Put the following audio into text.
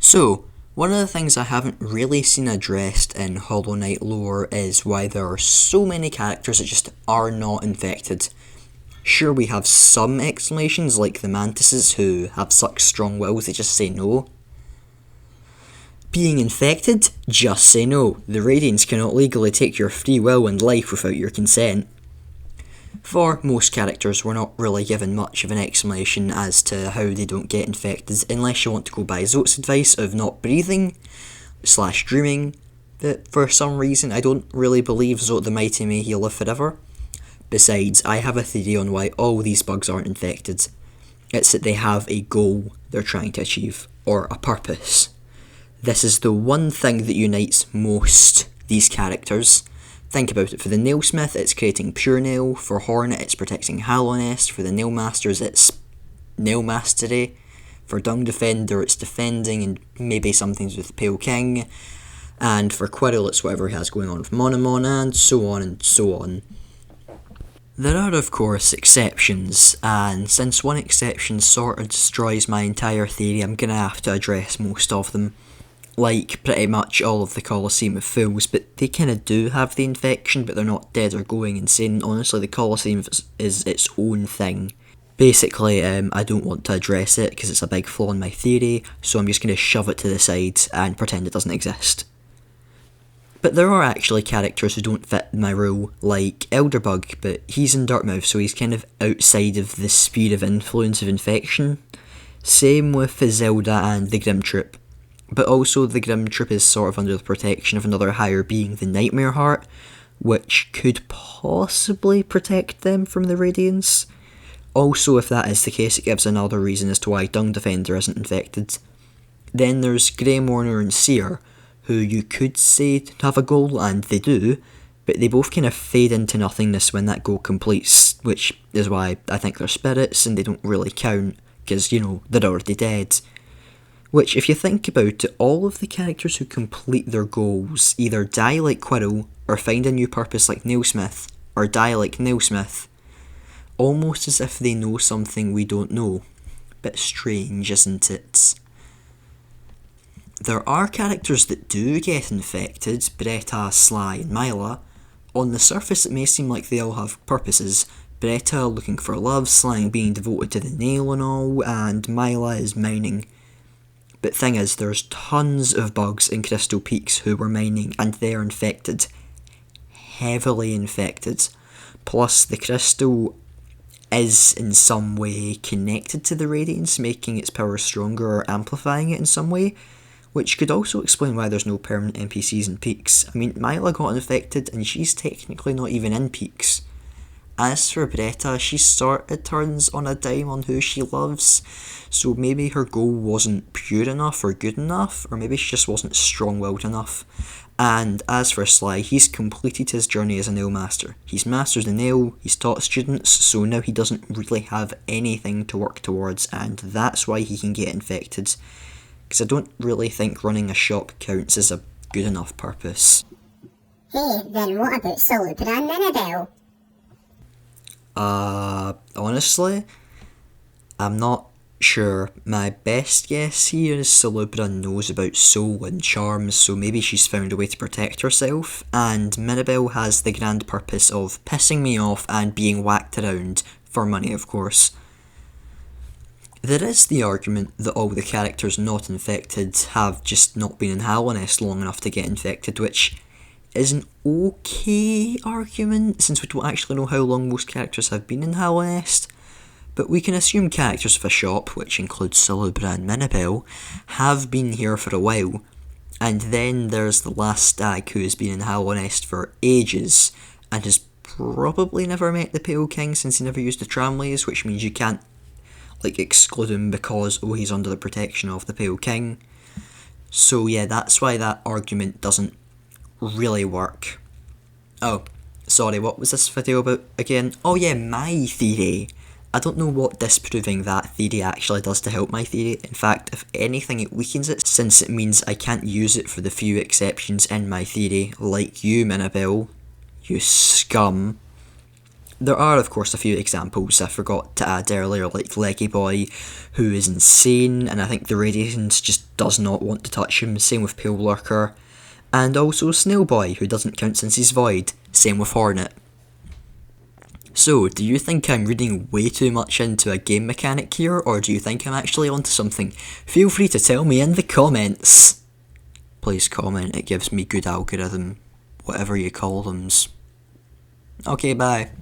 So, one of the things I haven't really seen addressed in Hollow Knight lore is why there are so many characters that just are not infected. Sure, we have some explanations, like the mantises who have such strong wills they just say no. Being infected? Just say no. The Radiants cannot legally take your free will and life without your consent. For most characters, we're not really given much of an explanation as to how they don't get infected, unless you want to go by Zote's advice of not breathing / dreaming, but for some reason I don't really believe Zote the Mighty may he live forever. Besides, I have a theory on why all these bugs aren't infected. It's that they have a goal they're trying to achieve, or a purpose. This is the one thing that unites most these characters. Think about it. For the Nailsmith, it's creating pure nail. For Hornet, it's protecting Hallownest. For the Nail Masters, it's nail mastery. For Dung Defender, it's defending and maybe some things with Pale King. And for Quirrell, it's whatever he has going on with Monomon, and so on and so on. There are, of course, exceptions, and since one exception sort of destroys my entire theory, I'm going to have to address most of them. Like pretty much all of the Colosseum of Fools, but they kind of do have the infection, but they're not dead or going insane. Honestly, the Colosseum is its own thing. Basically, I don't want to address it because it's a big flaw in my theory, so I'm just going to shove it to the side and pretend it doesn't exist. But there are actually characters who don't fit my rule, like Elderbug, but he's in Dartmouth, so he's kind of outside of the sphere of influence of infection. Same with Zelda and the Grim Troop. But also the Grim Troop is sort of under the protection of another higher being, the Nightmare Heart, which could possibly protect them from the Radiants. Also, if that is the case, it gives another reason as to why Dung Defender isn't infected. Then there's Grey Mourner and Seer, who you could say have a goal, and they do, but they both kind of fade into nothingness when that goal completes, which is why I think they're spirits and they don't really count, because, they're already dead. Which, if you think about it, all of the characters who complete their goals either die like Quirrell, or find a new purpose like Nailsmith, or die like Nailsmith. Almost as if they know something we don't know. Bit strange, isn't it? There are characters that do get infected, Bretta, Sly and Myla. On the surface it may seem like they all have purposes. Bretta looking for love, Sly being devoted to the nail and all, and Myla is mining. But thing is, there's tons of bugs in Crystal Peaks who were mining, and they're infected. Heavily infected. Plus, the crystal is in some way connected to the Radiance, making its power stronger or amplifying it in some way, which could also explain why there's no permanent NPCs in Peaks. I mean, Myla got infected, and she's technically not even in Peaks. As for Bretta, she sort of turns on a dime on who she loves, so maybe her goal wasn't pure enough or good enough, or maybe she just wasn't strong-willed enough. And as for Sly, he's completed his journey as a nail master. He's mastered the nail, he's taught students, so now he doesn't really have anything to work towards, and that's why he can get infected. Because I don't really think running a shop counts as a good enough purpose. Hey, then what about Salupin and Ninabelle? Honestly, I'm not sure. My best guess here is Salubra knows about soul and charms, so maybe she's found a way to protect herself, and Mirabelle has the grand purpose of pissing me off and being whacked around, for money of course. There is the argument that all the characters not infected have just not been in Hallownest long enough to get infected, which is an okay argument, since we don't actually know how long most characters have been in Hallownest, but we can assume characters of a shop, which includes Salubra and Mirabelle, have been here for a while, and then there's the last stag who has been in Hallownest for ages, and has probably never met the Pale King since he never used the tramways, which means you can't exclude him because, he's under the protection of the Pale King. So yeah, that's why that argument doesn't really work. Oh, sorry, what was this video about again? Oh yeah, my theory. I don't know what disproving that theory actually does to help my theory. In fact, if anything, it weakens it, since it means I can't use it for the few exceptions in my theory, like you, Minabelle, you scum. There are, of course, a few examples I forgot to add earlier, like Leggy Boy, who is insane, and I think the Radiance just does not want to touch him. Same with Pale Lurker. And also Snail Boy, who doesn't count since he's void. Same with Hornet. So, do you think I'm reading way too much into a game mechanic here, or do you think I'm actually onto something? Feel free to tell me in the comments. Please comment, it gives me good algorithm, whatever you call them. Okay, bye.